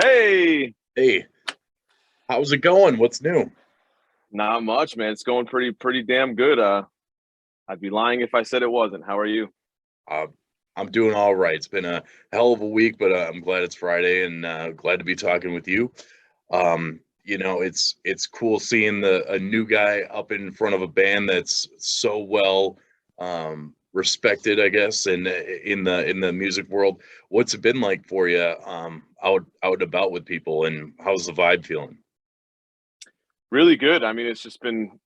Hey, Hey, how's it going? What's new? not much, man. It's going pretty damn good. I'd be lying if I said it wasn't. How are you? Uh, I'm doing all right. It's been a hell of a week, but I'm glad it's Friday and glad to be talking with you. It's cool seeing the a new guy up in front of a band that's so well respected, I guess, and in the music world. What's it been like for you out and about with people, and how's the vibe feeling? Really good. I mean, it's been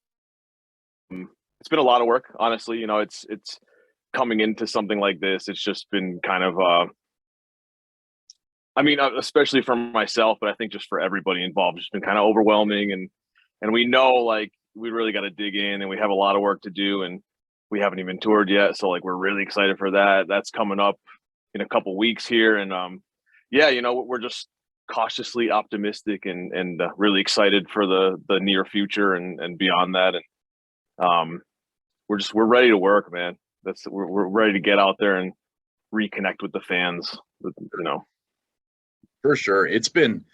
a lot of work, honestly. It's coming into something like this. It's just been kind of I mean, especially for myself, but I think just for everybody involved, it's been kind of overwhelming and we know like we really got to dig in and we have a lot of work to do and we haven't even toured yet, so like we're really excited for that. That's coming up in a couple weeks here and yeah, we're just cautiously optimistic and really excited for the near future and beyond that and um we're ready to work, man. We're ready to get out there and reconnect with the fans, you know. For sure, it's been.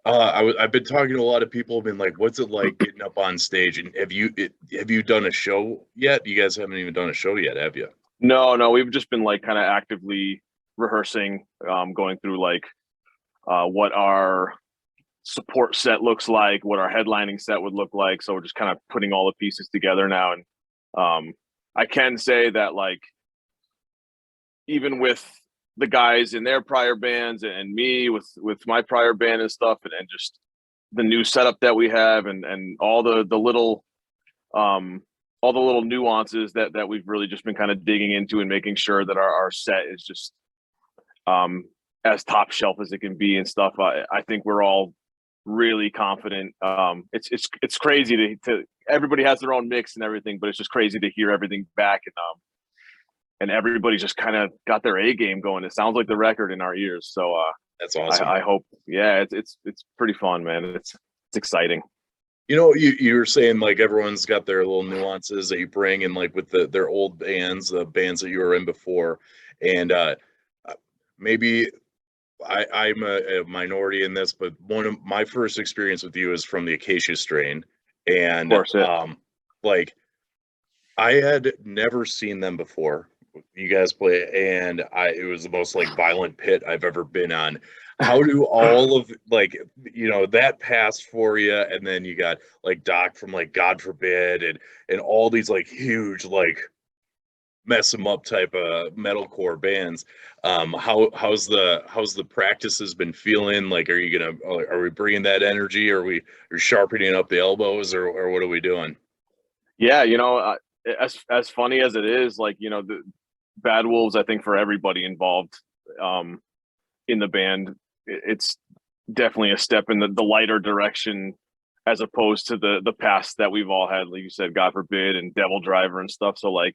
I've been talking to a lot of people. Been like, "What's it like getting up on stage?" And have you done a show yet? You guys haven't even done a show yet, have you? No, we've just been like kind of actively rehearsing, going through like what our support set looks like, what our headlining set would look like. So we're just kind of putting all the pieces together now. And I can say that like even with the guys in their prior bands and me with my prior band and stuff and just the new setup that we have and um all the little nuances that we've really just been kind of digging into and making sure that our set is just um as top shelf as it can be and stuff. I think we're all really confident. It's crazy to everybody has their own mix and everything, but it's just crazy to hear everything back and everybody just kind of got their A game going. It sounds like the record in our ears. So That's awesome. I hope, yeah, it's pretty fun, man. It's exciting. You were saying like everyone's got their little nuances that you bring, and like with their old bands, the bands that you were in before, and maybe I'm a minority in this, but one of my first experience with you is from the Acacia Strain, Of and course, yeah. like I had never seen them before. You guys play, and it was the most like violent pit I've ever been on. How do all of like that pass for you, and then you got like Doc from like God Forbid, and all these like huge like mess them up type of metalcore bands. How's the practices been feeling? Like, are we bringing that energy? Are we sharpening up the elbows, or what are we doing? Yeah, as funny as it is, like the Bad Wolves, I think for everybody involved um, in the band, it's definitely a step in the lighter direction as opposed to the past that we've all had, like you said, God Forbid and Devil Driver and stuff. So like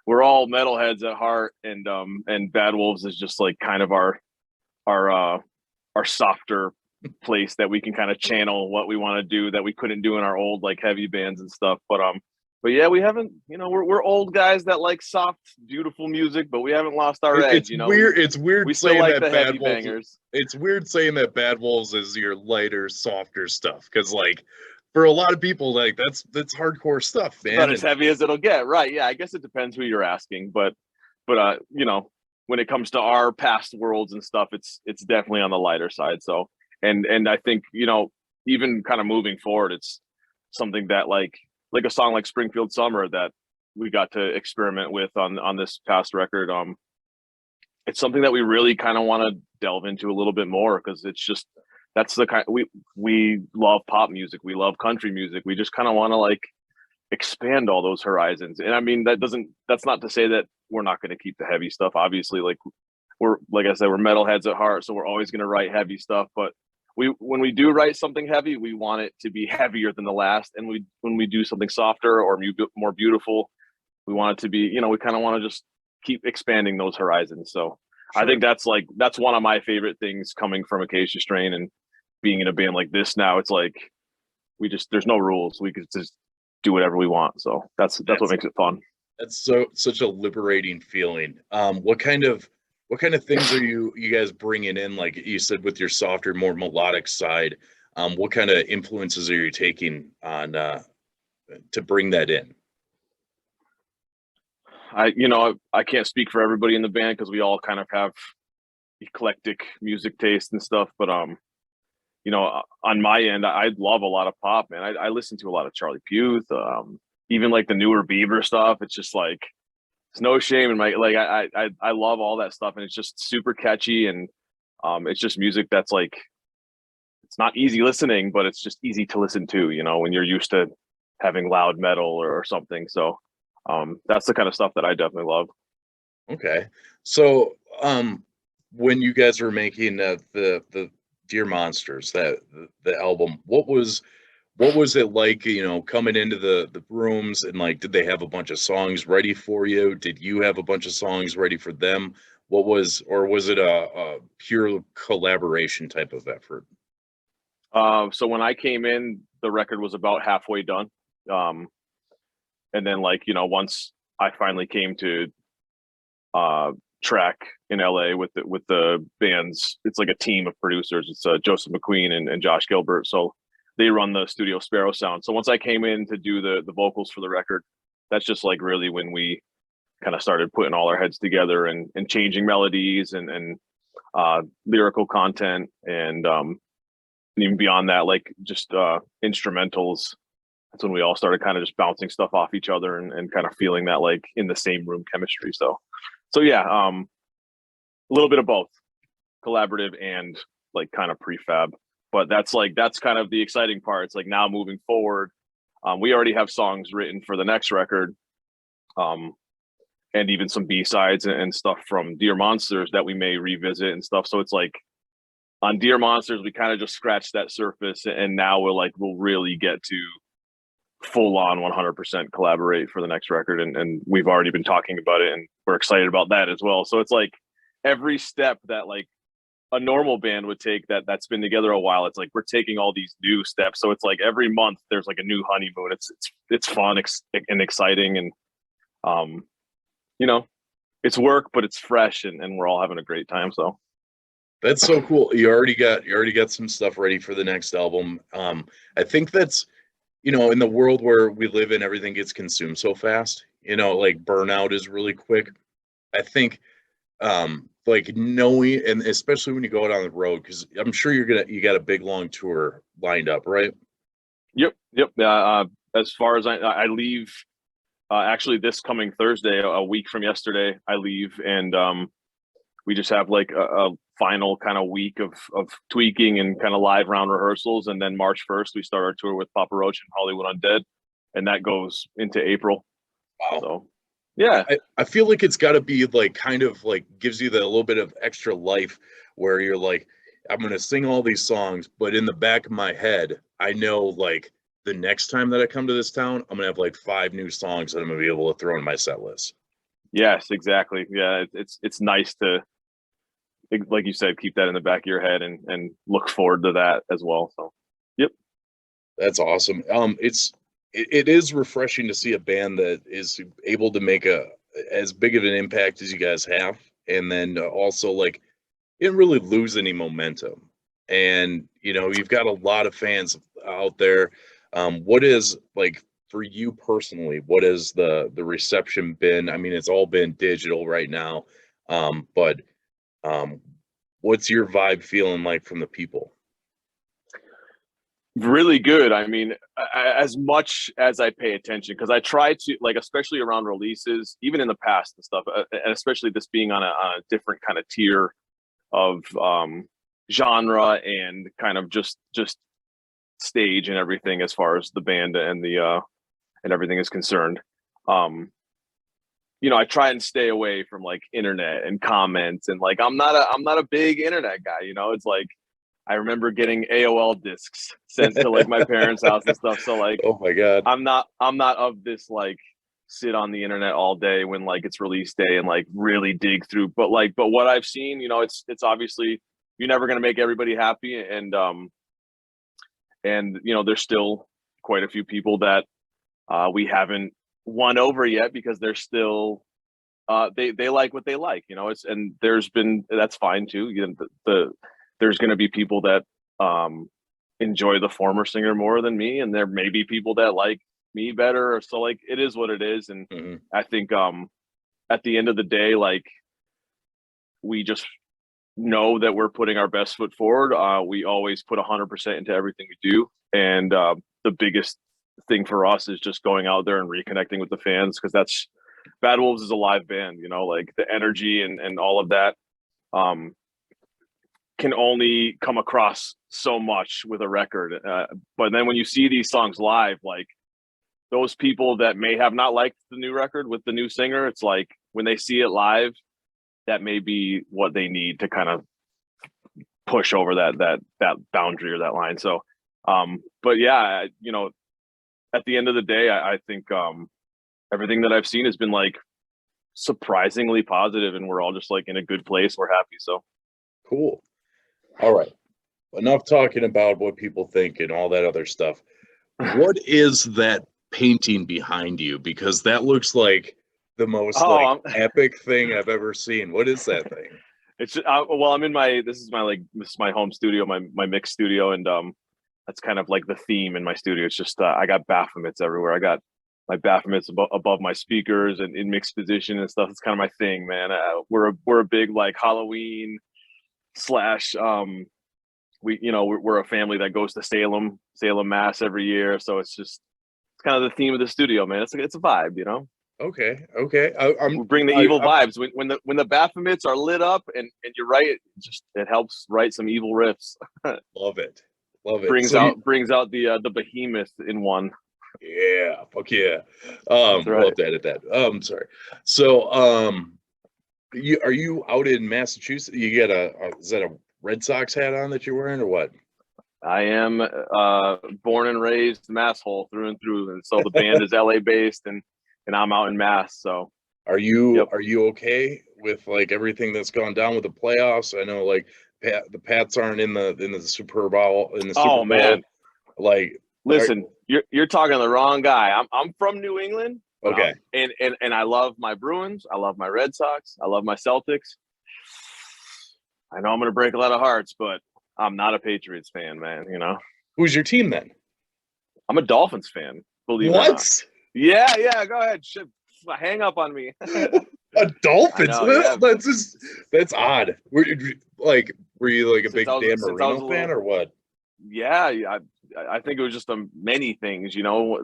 we're all metalheads at heart, and Bad Wolves is just like kind of our our softer place that we can kind of channel what we want to do that we couldn't do in our old like heavy bands and stuff. But yeah, we haven't, we're old guys that like soft, beautiful music, but we haven't lost our edge. It's weird. It's We weird still saying like that the Bad heavy Wolves. bangers. It's weird saying that Bad Wolves is your lighter, softer stuff, because like for a lot of people, like that's hardcore stuff, It's about man. as And heavy as it'll get, right? Yeah, I guess it depends who you're asking, but when it comes to our past worlds and stuff, it's definitely on the lighter side. So, and I think even kind of moving forward, it's something that like a song like Springfield Summer that we got to experiment with on this past record. It's something that we really kind of want to delve into a little bit more because it's just that's the kind we love pop music, we love country music, we just kind of want to like expand all those horizons. And I mean that's not to say that we're not going to keep the heavy stuff. Obviously, we're like I said, we're metalheads at heart, so we're always going to write heavy stuff. But when we do write something heavy, we want it to be heavier than the last. And when we do something softer or more beautiful, we want it to be we kind of want to just keep expanding those horizons. So I sure, think that's one of my favorite things coming from Acacia Strain and being in a band like this now. It's like there's no rules. We could just do whatever we want. So that's what that's makes it fun. such a liberating feeling. What kind of what kind of things are you guys bringing in? Like you said, with your softer, more melodic side, what kind of influences are you taking on to bring that in? I can't speak for everybody in the band because we all kind of have eclectic music taste and stuff. But on my end, I love a lot of pop, man. I listen to a lot of Charlie Puth, even like the newer Bieber stuff. It's just like it's no shame in my like. I love all that stuff, and it's just super catchy, and it's just music that's like it's not easy listening, but it's just easy to listen to. When you're used to having loud metal or something. So that's the kind of stuff that I definitely love. Okay. So, when you guys were making the Dear Monsters, the album, what was it like, coming into the rooms, and like, did they have a bunch of songs ready for you? Did you have a bunch of songs ready for them? Or was it a pure collaboration type of effort? So when I came in, the record was about halfway done. Um, and then once I finally came to track in LA with the bands, it's like a team of producers. It's Joseph McQueen and Josh Gilbert. So they run the Studio Sparrow sound. So once I came in to do the vocals for the record, that's just like really when we kind of started putting all our heads together and changing melodies and lyrical content and even beyond that, like just instrumentals. That's when we all started kind of just bouncing stuff off each other and kind of feeling that like in the same room chemistry. So yeah, a little bit of both collaborative and like kind of prefab. But that's kind of the exciting part. It's like now moving forward, we already have songs written for the next record, and even some B-sides and stuff from Dear Monsters that we may revisit and stuff. So it's like on Dear Monsters, we kind of just scratched that surface, and now we'll really get to full on 100% collaborate for the next record, and we've already been talking about it, and we're excited about that as well. So it's like every step that like a normal band would take that's been together a while, it's like we're taking all these new steps. So it's like every month there's like a new honeymoon. It's fun and exciting, and um you know it's work, but it's fresh, and we're all having a great time. So That's so cool. You already got some stuff ready for the next album. I think that's, in the world where we live in, everything gets consumed so fast. Like burnout is really quick. I think, like knowing, and especially when you go out on the road, because I'm sure you got a big long tour lined up, right? yep. As far as I leave, actually this coming Thursday, a week from yesterday, I leave, and we just have like a final kind of week of tweaking and kind of live round rehearsals, and then March 1st we start our tour with Papa Roach and Hollywood Undead, and that goes into April. Wow. So yeah. I feel like it's got to be like kind of like gives you the little bit of extra life where you're like, I'm gonna sing all these songs, but in the back of my head, I know like the next time that I come to this town, I'm gonna have like 5 new songs that I'm gonna be able to throw in my set list. Yes, exactly. Yeah, it's nice to, like you said, keep that in the back of your head and look forward to that as well. So yep. That's awesome. It is refreshing to see a band that is able to make a as big of an impact as you guys have, and then also like didn't really lose any momentum. And you've got a lot of fans out there. What is like for you personally? What has the reception been? I mean, it's all been digital right now, but um, what's your vibe feeling like from the people? Really good. I mean, as much as I pay attention, because I try to, like, especially around releases, even in the past and stuff, and especially this being on a different kind of tier of genre and kind of just stage and everything as far as the band and the and everything is concerned. Um, I try and stay away from like internet and comments, and like I'm not a big internet guy. It's like I remember getting AOL discs sent to like my parents' house and stuff. So like Oh my God. I'm not of this like sit on the internet all day when like it's release day and like really dig through. But what I've seen, it's obviously you're never gonna make everybody happy, and there's still quite a few people that we haven't won over yet because they're still they like what they like, you know. It's and that's fine too. You know, there's going to be people that enjoy the former singer more than me, and there may be people that like me better. So like it is what it is, and Mhm. I think at the end of the day, like we just know that we're putting our best foot forward. We always put 100% into everything we do, and the biggest thing for us is just going out there and reconnecting with the fans, because that's Bad Wolves is a live band, you know, like the energy and all of that um, can only come across so much with a record. But then when you see these songs live, like those people that may have not liked the new record with the new singer, it's like when they see it live, that may be what they need to kind of push over that boundary or that line. So, but yeah, you know, at the end of the day, I think everything that I've seen has been like surprisingly positive, and we're all just like in a good place. We're happy. So Cool. All right. Enough talking about what people think and all that other stuff. What is that painting behind you? Because that looks like the most like epic thing I've ever seen. What is that thing? It's well, I'm in this is my home studio, my mix studio, and that's kind of like the theme in my studio. It's just I got Baphomets everywhere. I got my Baphomets above my speakers and in mixed position and stuff. It's kind of my thing, man. We're a big like Halloween slash we're a family that goes to Salem Mass every year, so it's kind of the theme of the studio, man. It's a vibe, you know. Okay. We bring the evil vibes when the Baphomets are lit up, and you're right, it helps write some evil riffs. Love it. Brings out the behemoth in one. Yeah, fuck yeah. That's right. Love to edit that. Sorry. So are you out in Massachusetts? You got is that a Red Sox hat on that you're wearing or what? I am born and raised Masshole through and through, and so the band is LA based, and I'm out in Mass. So are you okay with like everything that's gone down with the playoffs? I know like the Pats aren't in the Super Bowl Super Bowl. Man, like listen, you're talking to the wrong guy. I'm from New England. Okay. And I love my Bruins. I love my Red Sox. I love my Celtics. I know I'm going to break a lot of hearts, but I'm not a Patriots fan, man. You know, who's your team then? I'm a Dolphins fan. Believe what? It or not. Yeah. Go ahead. Hang up on me. A Dolphins? Yeah. That's odd. Were you like a big Dan Marino fan or what? Yeah, I think it was just many things. You know,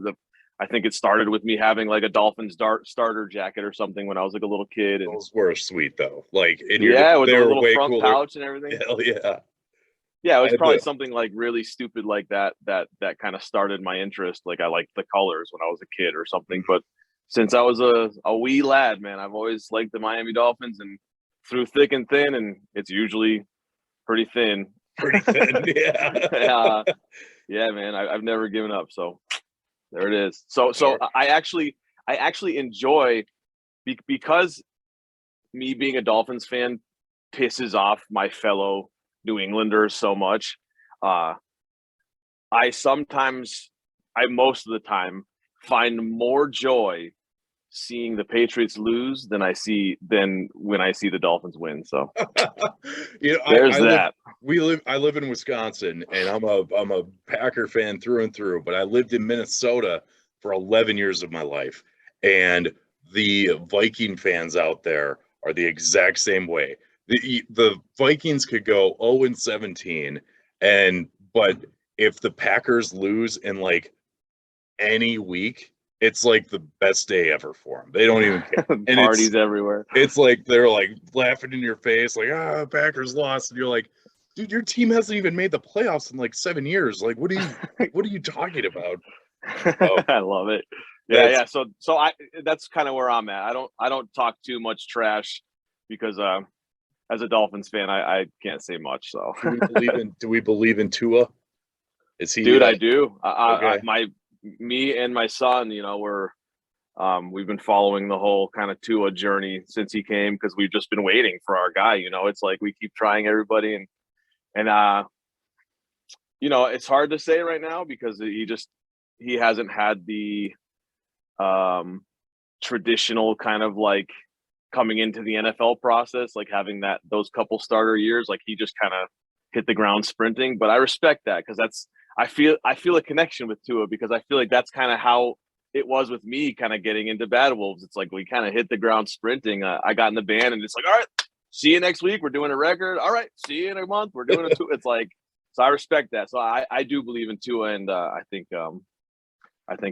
I think it started with me having like a Dolphins starter jacket or something when I was like a little kid. And those were sweet though. Like with a little front pouch and everything. Hell yeah. Yeah, it was probably something like really stupid like that kind of started my interest. Like I liked the colors when I was a kid or something. But since I was a wee lad, man, I've always liked the Miami Dolphins, and through thick and thin, and it's usually pretty thin. Yeah. Yeah, man, I've never given up. So there it is. So I actually enjoy because me being a Dolphins fan pisses off my fellow New Englanders so much. I most of the time find more joy seeing the Patriots lose than when I see the Dolphins win. So there's that. I live in Wisconsin, and I'm a Packer fan through and through, but I lived in Minnesota for 11 years of my life, and the Viking fans out there are the exact same way. The Vikings could go 0-17, but if the Packers lose in like any week, it's like the best day ever for them. They don't even care. And parties everywhere. It's like they're like laughing in your face, like Packers lost, and you're like, dude, your team hasn't even made the playoffs in like 7 years. Like, what are you talking about? I love it. Yeah. So that's kind of where I'm at. I don't talk too much trash because as a Dolphins fan, I can't say much. So do we believe in Tua? Is he? Dude, I do. Okay. Me and my son, you know, we've been following the whole kind of Tua journey since he came, because we've just been waiting for our guy. You know, it's like we keep trying everybody, and you know, it's hard to say right now because he hasn't had the traditional kind of like coming into the NFL process, like having those couple starter years, like he just kind of hit the ground sprinting. But I respect that because I feel a connection with Tua because I feel like that's kind of how it was with me kind of getting into Bad Wolves. It's like we kind of hit the ground sprinting. I got in the band and it's like, all right, see you next week. We're doing a record. All right, see you in a month. We're doing it. It's like, so I respect that. So I do believe in Tua, and I think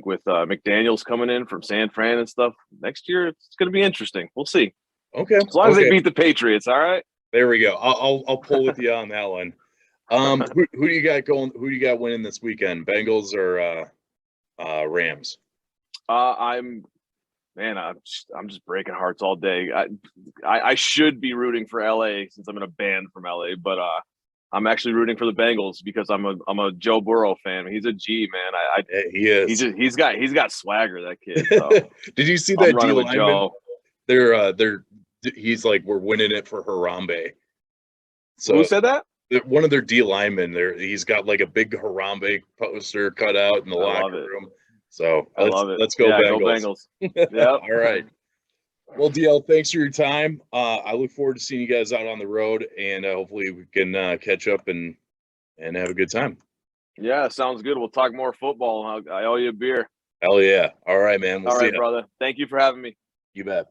with McDaniels coming in from San Fran and stuff next year, it's going to be interesting. We'll see. Okay. As long as they beat the Patriots, all right. There we go. I'll pull with you on that one. Who do you got going? Who do you got winning this weekend? Bengals or Rams? I'm just breaking hearts all day. I should be rooting for LA since I'm in a band from LA, but I'm actually rooting for the Bengals because I'm a Joe Burrow fan. He's a G, man. Yeah, he is. He's got swagger, that kid. So. Did you see I'm that running D with lineman? Joe. He's like, we're winning it for Harambe. So who said that? One of their D linemen there, he's got like a big Harambe poster cut out in the locker room. So I love it. Let's go Bengals. Go Bengals. Yeah. All right. Well, DL, thanks for your time. I look forward to seeing you guys out on the road, and hopefully we can catch up and have a good time. Yeah, sounds good. We'll talk more football. I owe you a beer. Hell yeah. All right, man. We'll see you, brother. Thank you for having me. You bet.